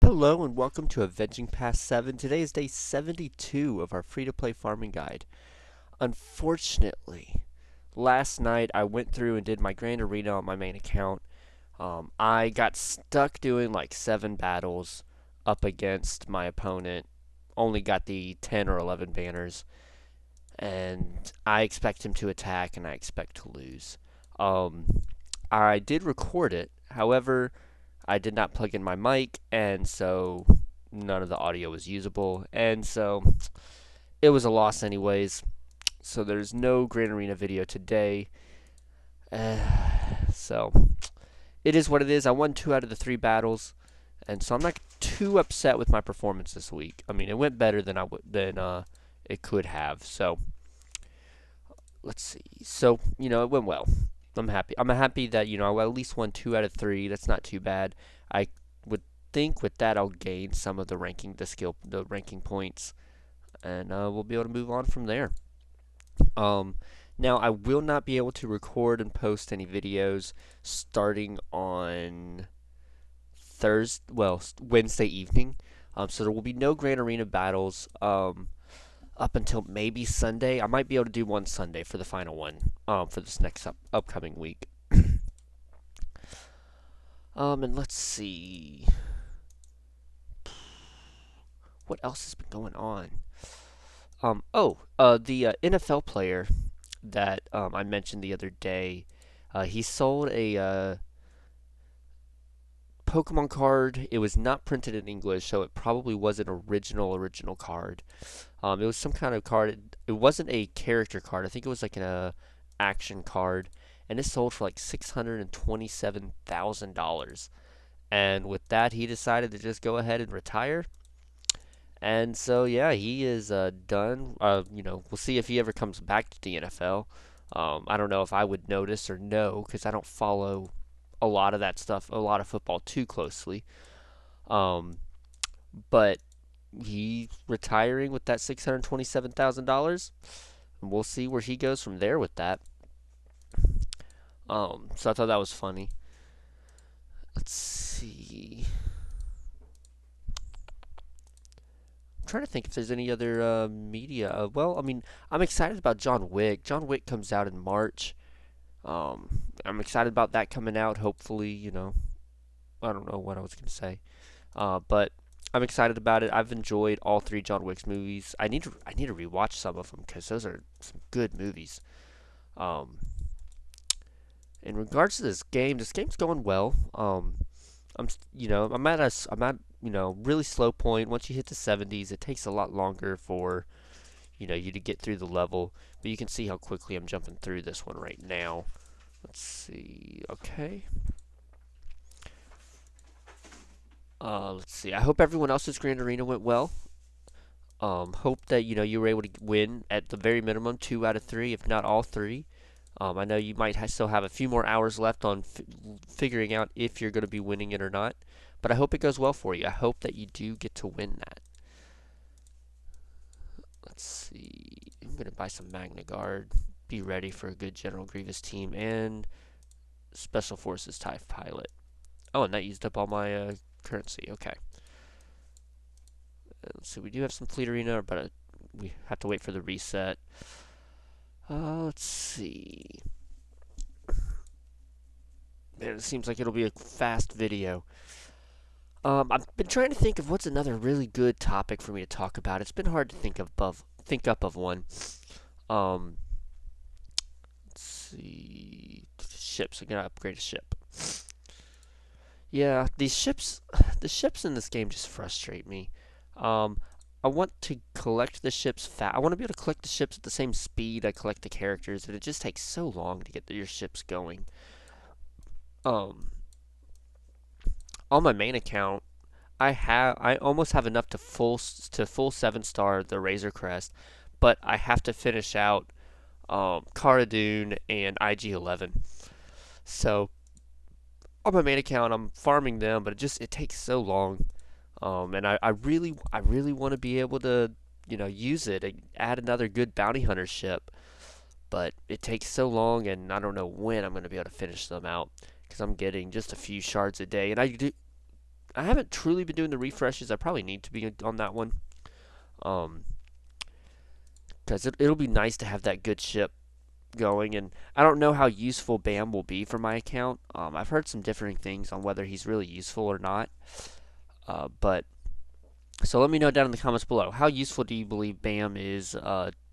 Hello and welcome to Avenging Past 7. Today is day 72 of our free-to-play farming guide. Unfortunately, last night I went through and did my Grand Arena on my main account. I got stuck doing like 7 battles up against my opponent. Only got the 10 or 11 banners. And I expect him to attack and I expect to lose. Um, I did record it. However, I did not plug in my mic, and so none of the audio was usable, and so it was a loss anyways. So there's no Grand Arena video today. Uh, so it is what it is. I won 2 out of the 3 battles, and so I'm not too upset with my performance this week. I mean, it went better than it could have. So let's see. So it went well. I'm happy. I'm happy that I at least won 2 out of 3. That's not too bad. I would think with that I'll gain some of the ranking points, and we'll be able to move on from there. Um, Now I will not be able to record and post any videos starting on Wednesday evening. So there will be no Grand Arena battles. Up until maybe Sunday. I might be able to do one Sunday for the final one for this next upcoming week. And let's see. What else has been going on? The NFL player that I mentioned the other day, he sold a Pokemon card. It was not printed in English, so it probably was an original card. It was some kind of card. It wasn't a character card. I think it was like an action card, and it sold for like $627,000. And with that, he decided to just go ahead and retire. And so yeah, he is done. We'll see if he ever comes back to the NFL. I don't know if I would notice or know because I don't follow a lot of that stuff, a lot of football too closely. Um, but he's retiring with that $627,000. We'll see where he goes from there with that. So I thought that was funny. Let's see. I'm trying to think if there's any other media. Well, I mean, I'm excited about John Wick. John Wick comes out in March. I'm excited about that coming out. Hopefully, I don't know what I was gonna say. But I'm excited about it. I've enjoyed all 3 John Wick's movies. I need to rewatch some of them because those are some good movies. Um, in regards to this game's going well. I'm at really slow point. Once you hit the 70s, it takes a lot longer for you to get through the level. But you can see how quickly I'm jumping through this one right now. Let's see. Okay. Let's see. I hope everyone else's Grand Arena went well. Hope that you were able to win at the very minimum 2 out of 3, if not all 3. I know you might still have a few more hours left on figuring out if you're going to be winning it or not, but I hope it goes well for you. I hope that you do get to win that. Let's see. I'm going to buy some Magna Guard. Be ready for a good General Grievous team and Special Forces TIE Pilot. Oh, and that used up all my currency. Okay. Let's see. We do have some Fleet Arena, but we have to wait for the reset. Let's see. Man, it seems like it'll be a fast video. I've been trying to think of what's another really good topic for me to talk about. It's been hard to think up of one. Let's see. Ships. I'm gonna upgrade a ship. Yeah, the ships in this game just frustrate me. I want to collect the ships fast. I want to be able to collect the ships at the same speed I collect the characters, and it just takes so long to get your ships going. Um, on my main account, I almost have enough to full 7-star the Razor Crest, but I have to finish out Cara Dune and IG-11. So on my main account, I'm farming them, but it takes so long. And I really want to be able to use it and add another good bounty hunter ship, but it takes so long, and I don't know when I'm going to be able to finish them out because I'm getting just a few shards a day, and I haven't truly been doing the refreshes. I probably need to be on that one. Um, because it'll be nice to have that good ship going. And I don't know how useful Bam will be for my account. I've heard some differing things on whether he's really useful or not. But so let me know down in the comments below. How useful do you believe Bam is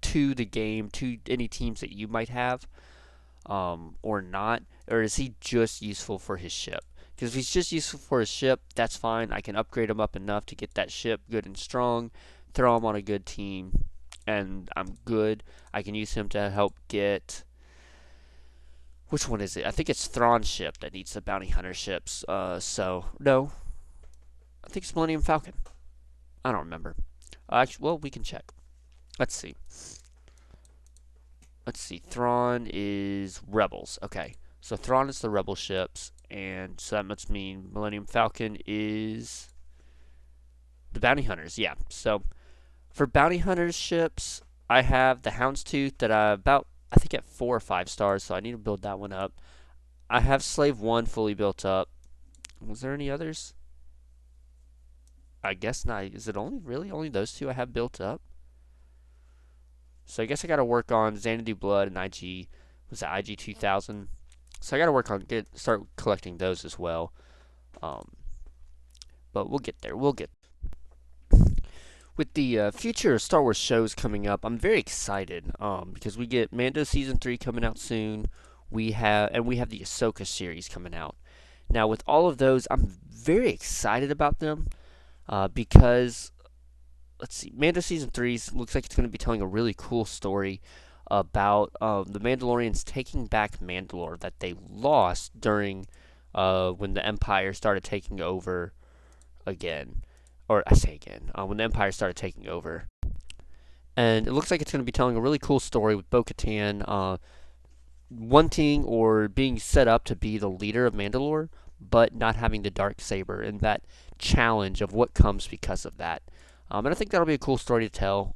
to the game, to any teams that you might have, or not? Or is he just useful for his ship? Because if he's just useful for his ship, that's fine. I can upgrade him up enough to get that ship good and strong, throw him on a good team, and I'm good. I can use him to help get. Which one is it? I think it's Thrawn's ship that needs the bounty hunter ships. So no, I think it's Millennium Falcon. I don't remember. Actually, well, we can check. Let's see. Let's see. Thrawn is Rebels. Okay, so Thrawn is the Rebel ships, and so that must mean Millennium Falcon is the bounty hunters. Yeah. So for bounty hunters ships, I have the Houndstooth that I think at 4 or 5 stars, so I need to build that one up. I have Slave 1 fully built up. Was there any others? I guess not. Is it only those two I have built up? So I guess I got to work on Xanadu Blood and IG. Was it IG 2000? So I got to work on start collecting those as well. Um, but we'll get there. We'll get with the future Star Wars shows coming up. I'm very excited because we get Mando season 3 coming out soon. We have the Ahsoka series coming out. Now with all of those, I'm very excited about them because let's see, Mando season 3 looks like it's going to be telling a really cool story about the Mandalorians taking back Mandalore that they lost during when the Empire started taking over again. Or I say again, when the Empire started taking over. And it looks like it's going to be telling a really cool story with Bo-Katan wanting or being set up to be the leader of Mandalore, but not having the dark saber and that challenge of what comes because of that. And I think that'll be a cool story to tell.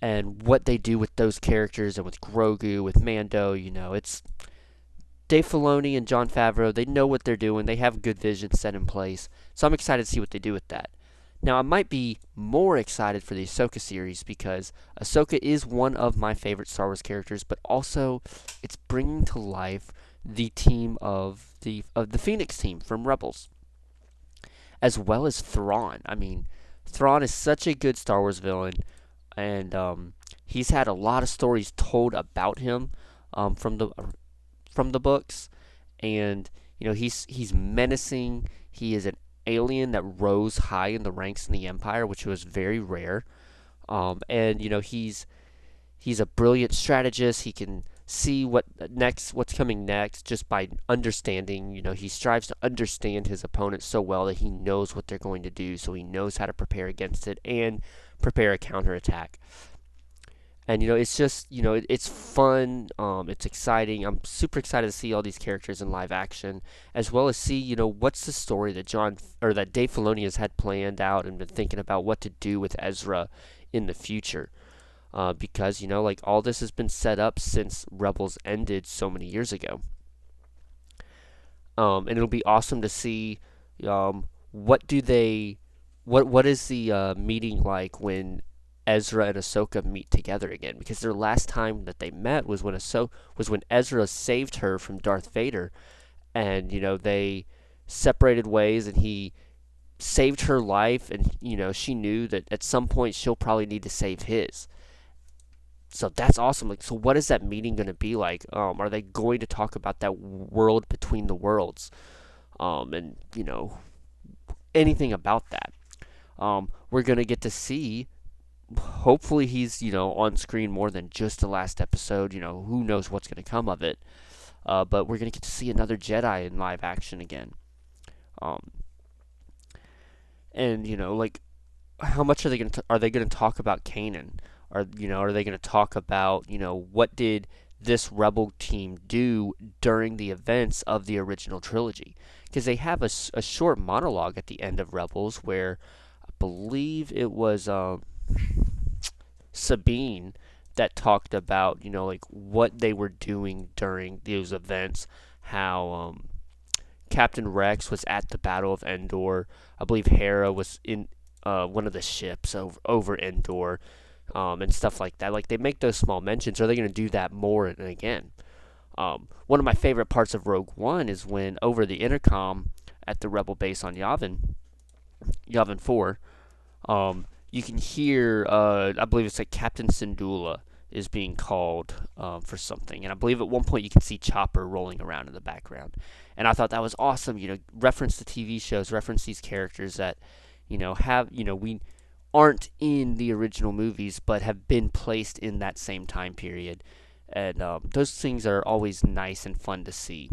And what they do with those characters and with Grogu, with Mando, it's Dave Filoni and Jon Favreau. They know what they're doing. They have good vision set in place. So I'm excited to see what they do with that. Now, I might be more excited for the Ahsoka series because Ahsoka is one of my favorite Star Wars characters, but also it's bringing to life the team of the Phoenix team from Rebels, as well as Thrawn. I mean, Thrawn is such a good Star Wars villain, and he's had a lot of stories told about him from the books, and he's menacing. He is an alien that rose high in the ranks in the Empire, which was very rare. And he's a brilliant strategist. He can see what's coming next just by understanding. He strives to understand his opponent so well that he knows what they're going to do, so he knows how to prepare against it and prepare a counterattack. And it's just it's fun. It's exciting. I'm super excited to see all these characters in live action, as well as see what's the story that that Dave Filoni has had planned out and been thinking about what to do with Ezra in the future. Because like all this has been set up since Rebels ended so many years ago. And it'll be awesome to see what do they what is the meeting like when Ezra and Ahsoka meet together again, because their last time that they met was when Ezra saved her from Darth Vader, and they separated ways, and he saved her life, and she knew that at some point she'll probably need to save his. So that's awesome. Like, so what is that meeting going to be like? Are they going to talk about that world between the worlds, and anything about that? We're going to get to see. Hopefully he's on screen more than just the last episode. Who knows what's going to come of it, but we're going to get to see another Jedi in live action again. And like, how much are they going to talk about Kanan? Are they going to talk about what did this Rebel team do during the events of the original trilogy? Because they have a short monologue at the end of Rebels where I believe it was Sabine that talked about like what they were doing during those events, how Captain Rex was at the Battle of Endor. I believe Hera was in one of the ships over Endor, and stuff like that. Like they make those small mentions. Are they going to do that more and again? One of my favorite parts of Rogue One is when over the intercom at the Rebel base on Yavin 4, you can hear, I believe it's like Captain Syndulla is being called for something. And I believe at one point you can see Chopper rolling around in the background. And I thought that was awesome. Reference the TV shows, reference these characters that, we aren't in the original movies but have been placed in that same time period. And those things are always nice and fun to see.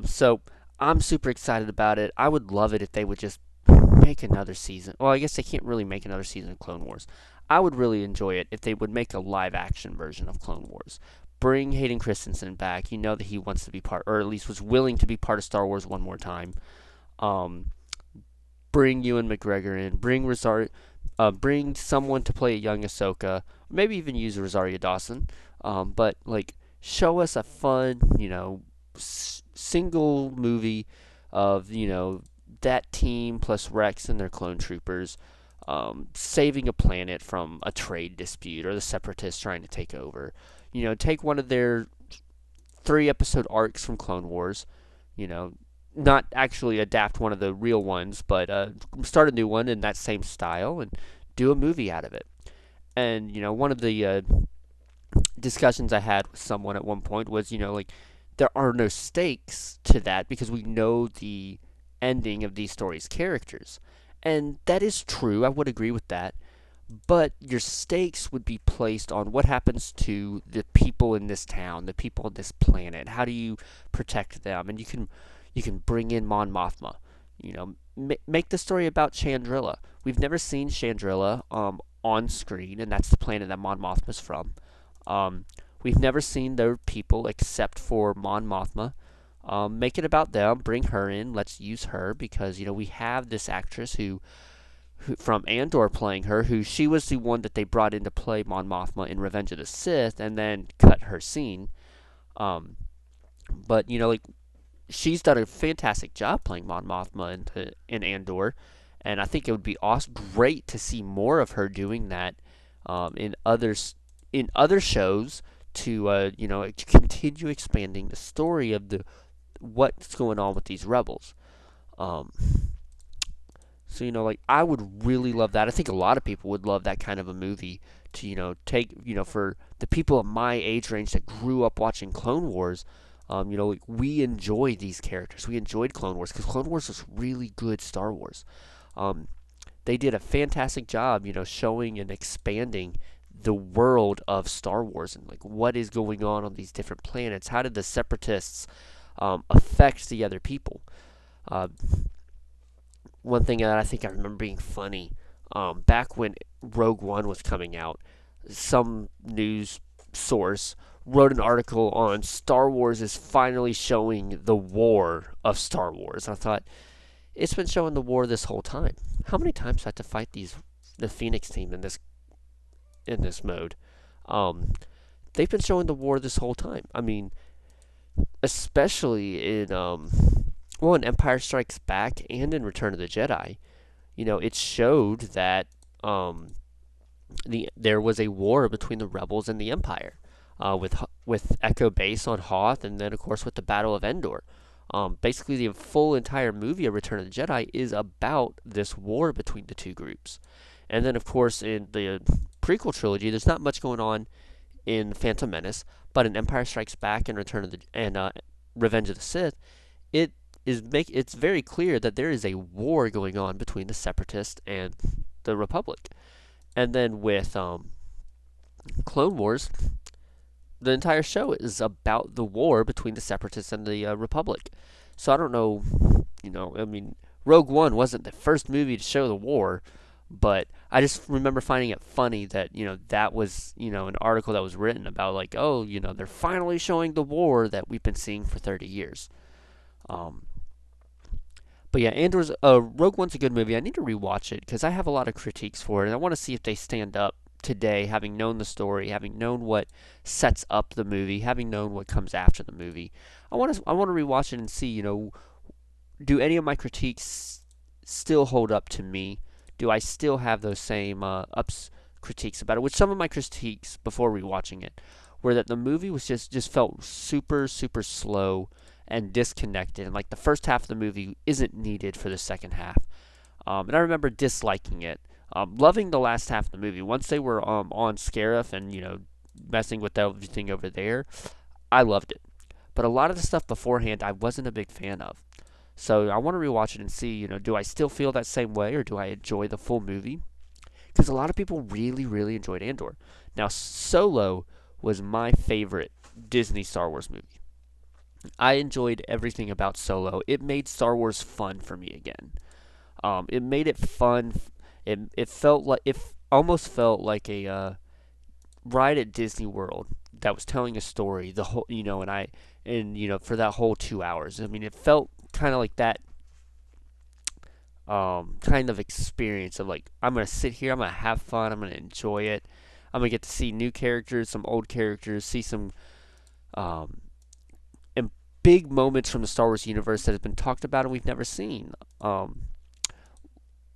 So I'm super excited about it. I would love it if they would just make another season. Well, I guess they can't really make another season of Clone Wars. I would really enjoy it if they would make a live action version of Clone Wars. Bring Hayden Christensen back. You know that he wants to be part, or at least was willing to be part of Star Wars one more time. Um, Bring Ewan McGregor in. Bring someone to play a young Ahsoka. Maybe even use Rosario Dawson. But like, show us a fun, single movie of that team plus Rex and their clone troopers, saving a planet from a trade dispute or the Separatists trying to take over. Take one of their 3 episode arcs from Clone Wars. Not actually adapt one of the real ones, but start a new one in that same style and do a movie out of it. And one of the discussions I had with someone at one point was, like, there are no stakes to that because we know the ending of these stories' characters. And that is true, I would agree with that. But your stakes would be placed on what happens to the people in this town, the people on this planet. How do you protect them? And you can bring in Mon Mothma. Make the story about Chandrila. We've never seen Chandrila on screen, and that's the planet that Mon Mothma's from. We've never seen their people except for Mon Mothma. Make it about them. Bring her in. Let's use her because we have this actress who from Andor playing her, who she was the one that they brought in to play Mon Mothma in Revenge of the Sith, and then cut her scene. But like, she's done a fantastic job playing Mon Mothma in Andor, and I think it would be great to see more of her doing that in other shows to continue expanding the story of what's going on with these rebels. So like, I would really love that. I think a lot of people would love that kind of a movie to take for the people of my age range that grew up watching Clone Wars. Like, we enjoy these characters. We enjoyed Clone Wars because Clone Wars was really good Star Wars. They did a fantastic job, showing and expanding the world of Star Wars and like what is going on these different planets. How did the Separatists affect the other people? One thing that I think I remember being funny, back when Rogue One was coming out, some news source wrote an article on Star Wars is finally showing the war of Star Wars. I thought, it's been showing the war this whole time. How many times do I have to fight the Phoenix team in this mode? They've been showing the war this whole time. I mean, especially in Empire Strikes Back and in Return of the Jedi. It showed that there was a war between the rebels and the Empire, with Echo Base on Hoth, and then of course with the Battle of Endor. Basically, the full entire movie of Return of the Jedi is about this war between the two groups. And then, of course, in the prequel trilogy, there's not much going on in Phantom Menace, but in Empire Strikes Back and Revenge of the Sith, it's very clear that there is a war going on between the Separatists and the Republic. And then with Clone Wars, the entire show is about the war between the Separatists and the Republic. So I don't know, I mean, Rogue One wasn't the first movie to show the war, but I just remember finding it funny that, that was, an article that was written about, like, oh, they're finally showing the war that we've been seeing for 30 years. But yeah, Rogue One's a good movie. I need to rewatch it because I have a lot of critiques for it, and I want to see if they stand up today, having known the story, having known what sets up the movie, having known what comes after the movie. I want to rewatch it and see, do any of my critiques still hold up to me? Do I still have those same critiques about it? Which some of my critiques before rewatching it were that the movie was just felt super super slow and disconnected, and like the first half of the movie isn't needed for the second half. And I remember disliking it. Loving the last half of the movie. Once they were on Scarif and messing with everything over there, I loved it. But a lot of the stuff beforehand, I wasn't a big fan of. So I want to rewatch it and see, do I still feel that same way or do I enjoy the full movie? Because a lot of people really, really enjoyed Andor. Now, Solo was my favorite Disney Star Wars movie. I enjoyed everything about Solo. It made Star Wars fun for me again. It made it fun. It felt like it almost felt like a ride at Disney World that was telling a story. The whole, for that whole 2 hours. I mean, it felt kind of like that kind of experience of like I'm gonna sit here, I'm gonna have fun, I'm gonna enjoy it. I'm gonna get to see new characters, some old characters, see some um, and big moments from the Star Wars universe that have been talked about and we've never seen,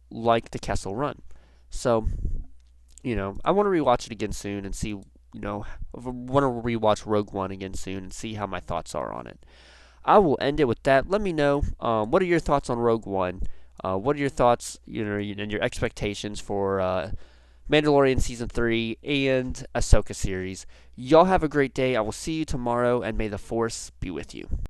like the Kessel Run. So I want to rewatch it again soon and see. I want to rewatch Rogue One again soon and see how my thoughts are on it. I will end it with that. Let me know what are your thoughts on Rogue One. What are your thoughts, and your expectations for Mandalorian Season 3 and Ahsoka series? Y'all have a great day. I will see you tomorrow, and may the Force be with you.